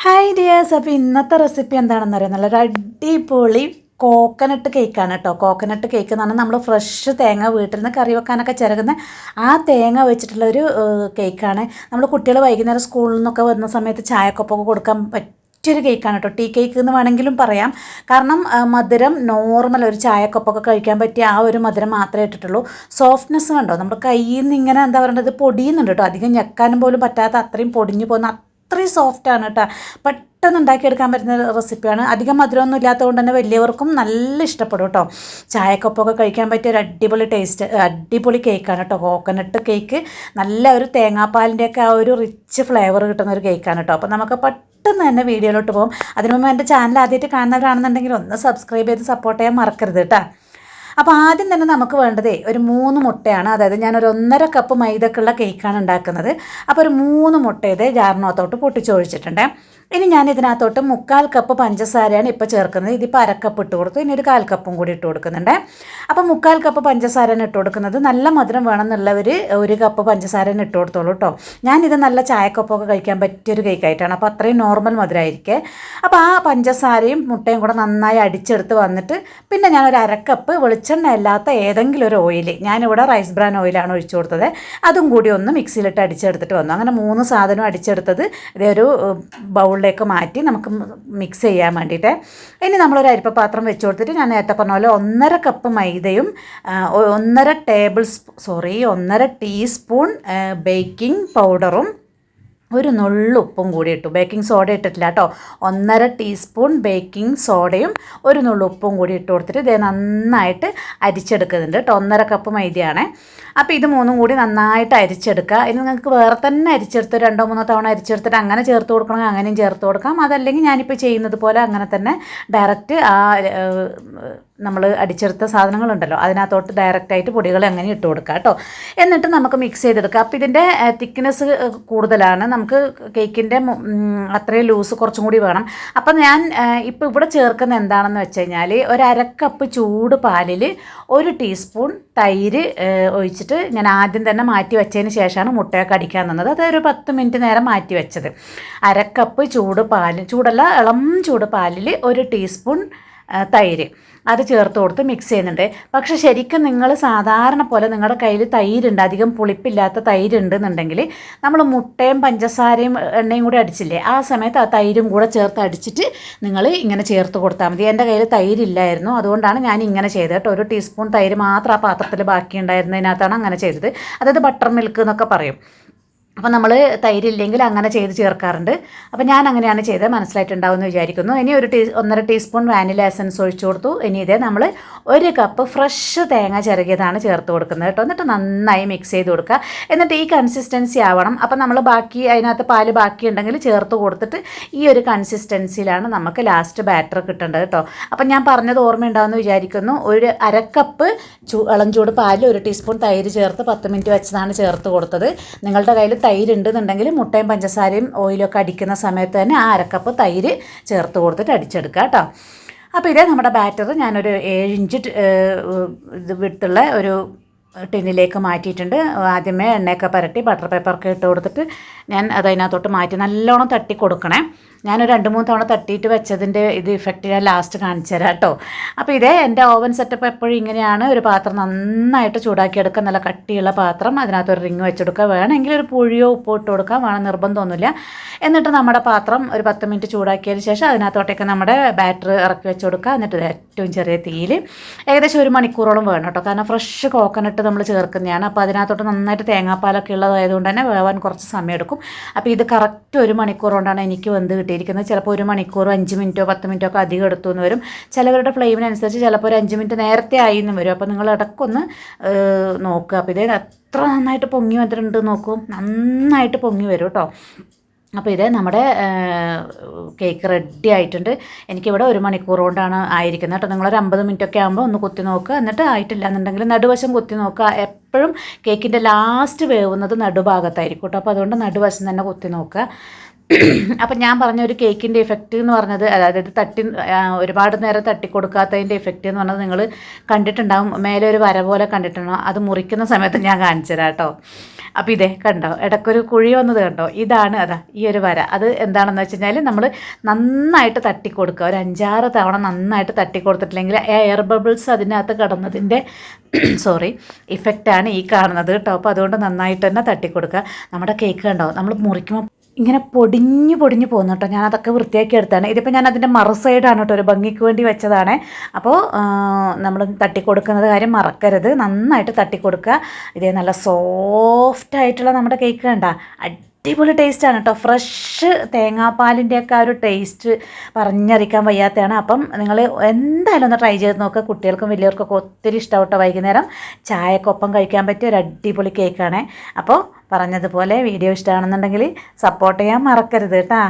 Hi dears. അപ്പോൾ ഇന്നത്തെ recipe എന്താണെന്ന് അറിയാം, നല്ലൊരു അടിപൊളി കോക്കനട്ട് കേക്കാണ് കേട്ടോ. കോക്കനട്ട് കേക്ക് എന്ന് പറഞ്ഞാൽ നമ്മൾ ഫ്രഷ് തേങ്ങ വീട്ടിൽ നിന്ന് കറി വെക്കാനൊക്കെ ചിരകുന്ന ആ തേങ്ങ വെച്ചിട്ടുള്ളൊരു കേക്കാണ്. നമ്മൾ കുട്ടികൾ വൈകുന്നേരം സ്കൂളിൽ നിന്നൊക്കെ വരുന്ന സമയത്ത് ചായക്കൊപ്പൊക്കെ കൊടുക്കാൻ പറ്റിയൊരു കേക്കാണ് കേട്ടോ. ടീ കേക്ക് എന്ന് വേണമെങ്കിലും പറയാം. കാരണം മധുരം നോർമൽ ഒരു ചായക്കൊപ്പൊക്കെ കഴിക്കാൻ പറ്റിയ ആ ഒരു മധുരം മാത്രമേ ഇട്ടിട്ടുള്ളൂ. സോഫ്റ്റ്നെസ് കണ്ടോ, നമ്മുടെ കയ്യിൽ നിന്ന് ഇങ്ങനെ എന്താ പറയുന്നത്, പൊടിയുന്നുണ്ട് കേട്ടോ. അധികം ഞെക്കാനും പോലും പറ്റാത്ത അത്രയും പൊടിഞ്ഞു പോകുന്ന അത്രയും സോഫ്റ്റാണ് കേട്ടോ. പെട്ടെന്ന് ഉണ്ടാക്കിയെടുക്കാൻ പറ്റുന്ന റെസിപ്പിയാണ്. അധികം മധുരമൊന്നും ഇല്ലാത്തതുകൊണ്ട് തന്നെ വലിയവർക്കും നല്ല ഇഷ്ടപ്പെടും കേട്ടോ. ചായക്കൊപ്പമൊക്കെ കഴിക്കാൻ പറ്റിയ ഒരു അടിപൊളി ടേസ്റ്റ്, അടിപൊളി കേക്കാണ് കേട്ടോ. കോക്കനട്ട് കേക്ക് നല്ല ഒരു തേങ്ങാപ്പാലിൻ്റെയൊക്കെ ആ ഒരു റിച്ച് ഫ്ലേവർ കിട്ടുന്ന ഒരു കേക്കാണ് കേട്ടോ. അപ്പോൾ നമുക്ക് പെട്ടെന്ന് തന്നെ വീഡിയോയിലോട്ട് പോകും. അതിനു മുമ്പ് എൻ്റെ ചാനൽ ആദ്യമായിട്ട് കാണുന്നവരാണെന്നുണ്ടെങ്കിൽ ഒന്ന് സബ്സ്ക്രൈബ് ചെയ്ത് സപ്പോർട്ട് ചെയ്യാൻ മറക്കരുത് കേട്ടോ. അപ്പോൾ ആദ്യം തന്നെ നമുക്ക് വേണ്ടതേ ഒരു 3 മുട്ടയാണ്. അതായത് ഞാനൊരു 1.5 കപ്പ് മൈദക്കുള്ള കേക്കാണ് ഉണ്ടാക്കുന്നത്. അപ്പോൾ ഒരു 3 മുട്ട ഇത് ജാറിനകത്തോട്ട് പൊട്ടിച്ചൊഴിച്ചിട്ടുണ്ട്. ഇനി ഞാൻ ഇതിനകത്തോട്ട് 1/4 കപ്പ് പഞ്ചസാരയാണ് ഇപ്പോൾ ചേർക്കുന്നത്. ഇതിപ്പോൾ 1/2 കപ്പ് ഇട്ട് കൊടുത്തു. ഇനി ഒരു 1/4 കപ്പും കൂടി ഇട്ട് കൊടുക്കുന്നുണ്ട്. അപ്പോൾ 1/4 കപ്പ് പഞ്ചസാരയാണ് ഇട്ട് കൊടുക്കുന്നത്. നല്ല മധുരം വേണമെന്നുള്ളവർ 1 കപ്പ് പഞ്ചസാരയാണ് ഇട്ട് കൊടുത്തോളൂ കേട്ടോ. ഞാനിത് നല്ല ചായക്കൊപ്പമൊക്കെ കഴിക്കാൻ പറ്റിയൊരു കേക്കായിട്ടാണ്. അപ്പോൾ അത്രയും നോർമൽ മധുരമായിരിക്കേ. അപ്പോൾ ആ പഞ്ചസാരയും മുട്ടയും കൂടെ നന്നായി അടിച്ചെടുത്ത് വന്നിട്ട് പിന്നെ ഞാനൊരു 1/2 കപ്പ് വെളിച്ചെണ്ണ അല്ലാത്ത ഏതെങ്കിലും ഒരു ഓയിൽ, ഞാനിവിടെ റൈസ് ബ്രാൻ ഓയിലാണ് ഒഴിച്ചു കൊടുത്തത്, അതും കൂടി ഒന്ന് മിക്സിയിലിട്ട് അടിച്ചെടുത്തിട്ട് വന്നു. അങ്ങനെ 3 സാധനം അടിച്ചെടുത്തത് ഇതൊരു ബൗളിലേക്ക് മാറ്റി നമുക്ക് മിക്സ് ചെയ്യാൻ വേണ്ടിയിട്ട്. ഇനി നമ്മളൊരു അരിപ്പ പാത്രം വെച്ച് കൊടുത്തിട്ട് ഞാൻ നേരത്തെ പറഞ്ഞ പോലെ 1.5 കപ്പ് മൈദയും 1.5 ടീസ്പൂൺ ബേക്കിംഗ് പൗഡറും ഒരു നുള്ളുപ്പും കൂടി ഇട്ടു. ബേക്കിംഗ് സോഡ ഇട്ടിട്ടില്ല കേട്ടോ. 1.5 ടീസ്പൂൺ ബേക്കിംഗ് സോഡയും ഒരു നുള്ളുപ്പും കൂടി ഇട്ട് കൊടുത്തിട്ട് ഇത് നന്നായിട്ട് അരിച്ചെടുക്കുന്നുണ്ട് കേട്ടോ. 1.5 കപ്പ് മൈദയാണ്. അപ്പോൾ ഇത് 3 കൂടി നന്നായിട്ട് അരിച്ചെടുക്കുക. ഇനി നിങ്ങൾക്ക് വേറെ തന്നെ അരിച്ചെടുത്ത് 2-3 തവണ അരിച്ചെടുത്തിട്ട് അങ്ങനെ ചേർത്ത് കൊടുക്കണമെങ്കിൽ അങ്ങനെയും ചേർത്ത് കൊടുക്കാം. അതല്ലെങ്കിൽ ഞാനിപ്പോൾ ചെയ്യുന്നത് പോലെ അങ്ങനെ തന്നെ ഡയറക്റ്റ് ആ നമ്മൾ അടിച്ചെടുത്ത സാധനങ്ങളുണ്ടല്ലോ അതിനകത്തോട്ട് ഡയറക്റ്റായിട്ട് പൊടികൾ അങ്ങനെ ഇട്ട് കൊടുക്കുക കേട്ടോ. എന്നിട്ട് നമുക്ക് മിക്സ് ചെയ്തെടുക്കുക. അപ്പോൾ ഇതിൻ്റെ തിക്നെസ് കൂടുതലാണ്, നമുക്ക് കേക്കിൻ്റെ അത്രയും ലൂസ് കുറച്ചും കൂടി വേണം. അപ്പം ഞാൻ ഇപ്പോൾ ഇവിടെ ചേർക്കുന്ന എന്താണെന്ന് വെച്ച് കഴിഞ്ഞാൽ ഒരു 1/2 കപ്പ് ചൂട് പാലിൽ 1 ടീസ്പൂൺ തൈര് ഒഴിച്ചിട്ട് ഞാൻ ആദ്യം തന്നെ മാറ്റി വെച്ചതിന് ശേഷമാണ് മുട്ടയൊക്കെ അടിക്കാൻ തന്നത്. അതൊരു 10 മിനിറ്റ് നേരം മാറ്റി വെച്ചത്. 1/2 കപ്പ് ചൂട് പാൽ, ചൂടല്ല ഇളം ചൂട് പാലിൽ 1 ടീസ്പൂൺ തൈര് അത് ചേർത്ത് കൊടുത്ത് മിക്സ് ചെയ്യുന്നുണ്ട്. പക്ഷെ ശരിക്കും നിങ്ങൾ സാധാരണ പോലെ നിങ്ങളുടെ കയ്യിൽ തൈരുണ്ട്, അധികം പുളിപ്പില്ലാത്ത തൈരുണ്ടെന്നുണ്ടെങ്കിൽ നമ്മൾ മുട്ടയും പഞ്ചസാരയും എണ്ണയും കൂടി അടിച്ചില്ലേ, ആ സമയത്ത് ആ തൈരും കൂടെ ചേർത്ത് അടിച്ചിട്ട് നിങ്ങൾ ഇങ്ങനെ ചേർത്ത് കൊടുത്താൽ മതി. എൻ്റെ കയ്യിൽ തൈരില്ലായിരുന്നു, അതുകൊണ്ടാണ് ഞാൻ ഇങ്ങനെ ചെയ്തത് കേട്ടോ. 1 ടീസ്പൂൺ തൈര് മാത്രം ആ പാത്രത്തിൽ ബാക്കി ഉണ്ടായിരുന്നതിനകത്താണ് അങ്ങനെ ചെയ്തത്. അതായത് ബട്ടർ മിൽക്ക് എന്നൊക്കെ പറയും. അപ്പോൾ നമ്മൾ തൈരില്ലെങ്കിൽ അങ്ങനെ ചെയ്ത് ചേർക്കാറുണ്ട്. അപ്പോൾ ഞാൻ അങ്ങനെയാണ് ചെയ്തത്. മനസ്സിലായിട്ടുണ്ടാവുമെന്ന് വിചാരിക്കുന്നു. ഇനി 1.5 ടീസ്പൂൺ വാനില എസൻസ് ഒഴിച്ചു കൊടുത്തു. ഇനി ഇതേ നമ്മൾ 1 കപ്പ് ഫ്രഷ് തേങ്ങ ചിരകിയതാണ് ചേർത്ത് കൊടുക്കുന്നത് കേട്ടോ. എന്നിട്ട് നന്നായി മിക്സ് ചെയ്ത് കൊടുക്കുക. എന്നിട്ട് ഈ കൺസിസ്റ്റൻസി ആവണം. അപ്പോൾ നമ്മൾ ബാക്കി അതിനകത്ത് പാല് ബാക്കി ഉണ്ടെങ്കിൽ ചേർത്ത് കൊടുത്തിട്ട് ഈ ഒരു കൺസിസ്റ്റൻസിയിലാണ് നമുക്ക് ലാസ്റ്റ് ബാറ്റർ കിട്ടേണ്ടത് കേട്ടോ. അപ്പം ഞാൻ പറഞ്ഞത് ഓർമ്മയുണ്ടാവുമെന്ന് വിചാരിക്കുന്നു. ഒരു 1/2 കപ്പ് ഇളം ചൂട് പാലിൽ 1 ടീസ്പൂൺ തൈര് ചേർത്ത് 10 മിനിറ്റ് വെച്ചതാണ് ചേർത്ത് കൊടുത്തത്. നിങ്ങളുടെ കയ്യിൽ തൈര് ഉണ്ടെന്നുണ്ടെങ്കിൽ മുട്ടയും പഞ്ചസാരയും ഓയിലൊക്കെ അടിക്കുന്ന സമയത്ത് തന്നെ ആ 1/2 കപ്പ് തൈര് ചേർത്ത് കൊടുത്തിട്ട് അടിച്ചെടുക്കുക കേട്ടോ. അപ്പോൾ ഇതേ നമ്മുടെ ബാറ്റർ ഞാനൊരു 7 ഇഞ്ച് ഇത് വിട്ടുള്ള ഒരു ടിന്നിലേക്ക് മാറ്റിയിട്ടുണ്ട്. ആദ്യമേ എണ്ണയൊക്കെ പുരട്ടി ബട്ടർ പേപ്പറൊക്കെ ഇട്ട് കൊടുത്തിട്ട് ഞാൻ അതിനകത്തോട്ട് മാറ്റി നല്ലോണം തട്ടി കൊടുക്കണേ. ഞാനൊരു 2-3 തവണ തട്ടിയിട്ട് വെച്ചതിൻ്റെ ഇത് ഇഫക്റ്റ് ഞാൻ ലാസ്റ്റ് കാണിച്ചു തരാം കേട്ടോ. അപ്പോൾ ഇതേ എൻ്റെ ഓവൻ സെറ്റപ്പ് എപ്പോഴും ഇങ്ങനെയാണ്. ഒരു പാത്രം നന്നായിട്ട് ചൂടാക്കിയെടുക്കുക, നല്ല കട്ടിയുള്ള പാത്രം, അതിനകത്തൊരു റിങ് വെച്ചെടുക്കുക. വേണമെങ്കിൽ ഒരു പുഴിയോ ഉപ്പോ ഇട്ട് കൊടുക്കുക, വേണം നിർബന്ധമൊന്നുമില്ല. എന്നിട്ട് നമ്മുടെ പാത്രം ഒരു 10 മിനിറ്റ് ചൂടാക്കിയതിന് ശേഷം അതിനകത്തോട്ടേക്ക് നമ്മുടെ ബാറ്റർ ഇറക്കി വെച്ച് കൊടുക്കുക. എന്നിട്ട് ഏറ്റവും ചെറിയ തീയിൽ ഏകദേശം 1 മണിക്കൂറോളം വേണം കേട്ടോ. കാരണം ഫ്രഷ് കോക്കനട്ട് നമ്മൾ ചേർക്കുന്നതാണ്. അപ്പോൾ അതിനകത്തോട്ട് നന്നായിട്ട് തേങ്ങാപ്പാലൊക്കെ ഉള്ളതായതുകൊണ്ട് തന്നെ വേവാൻ കുറച്ച് സമയം എടുക്കും. അപ്പോൾ ഇത് കറക്റ്റ് 1 മണിക്കൂർ കൊണ്ടാണ് എനിക്ക് വെന്ത് കിട്ടിയിരിക്കുന്നത്. ചിലപ്പോൾ 1 മണിക്കൂർ 5 മിനിറ്റോ 10 മിനിറ്റോ ഒക്കെ അധികം എടുത്തു എന്ന് വരും. ചിലവരുടെ ഫ്ലെയിമിനനുസരിച്ച് ചിലപ്പോൾ ഒരു 5 മിനിറ്റ് നേരത്തെ ആയി എന്നും വരും. അപ്പോൾ നിങ്ങൾ ഇടയ്ക്കൊന്ന് നോക്കുക. അപ്പോൾ ഇതേ എത്ര നന്നായിട്ട് പൊങ്ങി വന്നിട്ടുണ്ട് നോക്കൂ, നന്നായിട്ട് പൊങ്ങി വരും കേട്ടോ. അപ്പോൾ ഇത് നമ്മുടെ കേക്ക് റെഡി ആയിട്ടുണ്ട്. എനിക്കിവിടെ 1 മണിക്കൂർ കൊണ്ടാണ് ആയിരിക്കുന്നത് കേട്ടോ. നിങ്ങളൊരു 50 മിനിറ്റൊക്കെ ആകുമ്പോൾ ഒന്ന് കുത്തി നോക്കുക. എന്നിട്ട് ആയിട്ടില്ല എന്നുണ്ടെങ്കിൽ നടുവശം കുത്തി നോക്കുക. എപ്പോഴും കേക്കിൻ്റെ ലാസ്റ്റ് വേവുന്നത് നടുഭാഗത്തായിരിക്കും കേട്ടോ. അപ്പോൾ അതുകൊണ്ട് നടുവശം തന്നെ കുത്തി നോക്കുക. അപ്പം ഞാൻ പറഞ്ഞ ഒരു കേക്കിൻ്റെ ഇഫക്റ്റ് എന്ന് പറഞ്ഞത്, അതായത് ഒരുപാട് നേരം തട്ടിക്കൊടുക്കാത്തതിൻ്റെ ഇഫക്റ്റ് എന്ന് പറഞ്ഞത് നിങ്ങൾ കണ്ടിട്ടുണ്ടാകും. മേലെ ഒരു വര പോലെ കണ്ടിട്ടുണ്ടാകും. അത് മുറിക്കുന്ന സമയത്ത് ഞാൻ കാണിച്ചു തരാം കേട്ടോ. അപ്പോൾ ഇതേ കണ്ടോ, ഇടയ്ക്കൊരു കുഴി വന്നത് കണ്ടോ, ഇതാണ് അതാ ഈ ഒരു വര. അത് എന്താണെന്ന് വെച്ച് കഴിഞ്ഞാൽ നമ്മൾ നന്നായിട്ട് തട്ടിക്കൊടുക്കുക, ഒരു 5-6 തവണ നന്നായിട്ട് തട്ടിക്കൊടുത്തിട്ടില്ലെങ്കിൽ എയർ ബബിൾസ് അതിനകത്ത് കിടന്നതിൻ്റെ സോറി ഇഫക്റ്റാണ് ഈ കാണുന്നത് കേട്ടോ. അപ്പോൾ അതുകൊണ്ട് നന്നായിട്ട് തന്നെ തട്ടിക്കൊടുക്കുക. നമ്മുടെ കേക്ക് കണ്ടോ, നമ്മൾ മുറിക്കുമ്പോൾ ഇങ്ങനെ പൊടിഞ്ഞ് പോകുന്നു കേട്ടോ. ഞാനതൊക്കെ വൃത്തിയാക്കി എടുത്താണ്. ഇതിപ്പോൾ ഞാൻ അതിൻ്റെ മറു സൈഡാണ് കേട്ടോ, ഒരു ഭംഗിക്ക് വേണ്ടി വെച്ചതാണ്. അപ്പോൾ നമ്മൾ തട്ടിക്കൊടുക്കുന്നത് കാര്യം മറക്കരുത്, നന്നായിട്ട് തട്ടിക്കൊടുക്കുക. ഇതേ നല്ല സോഫ്റ്റായിട്ടുള്ള നമ്മുടെ കേക്ക് കണ്ട അടിപൊളി ടേസ്റ്റാണ് കേട്ടോ. ഫ്രഷ് തേങ്ങാപ്പാലിൻ്റെയൊക്കെ ആ ഒരു ടേസ്റ്റ് പറഞ്ഞറിയിക്കാൻ വയ്യാത്തതാണ്. അപ്പം നിങ്ങൾ എന്തായാലും ഒന്ന് ട്രൈ ചെയ്ത് നോക്കുക. കുട്ടികൾക്കും വലിയവർക്കൊക്കെ ഒത്തിരി ഇഷ്ടം കേട്ടോ. വൈകുന്നേരം ചായക്കൊപ്പം കഴിക്കാൻ പറ്റിയ ഒരു അടിപൊളി കേക്കാണ്. അപ്പോൾ പറഞ്ഞതുപോലെ വീഡിയോ ഇഷ്ടമാണെന്നുണ്ടെങ്കിൽ സപ്പോർട്ട് ചെയ്യാൻ മറക്കരുത് കേട്ടോ.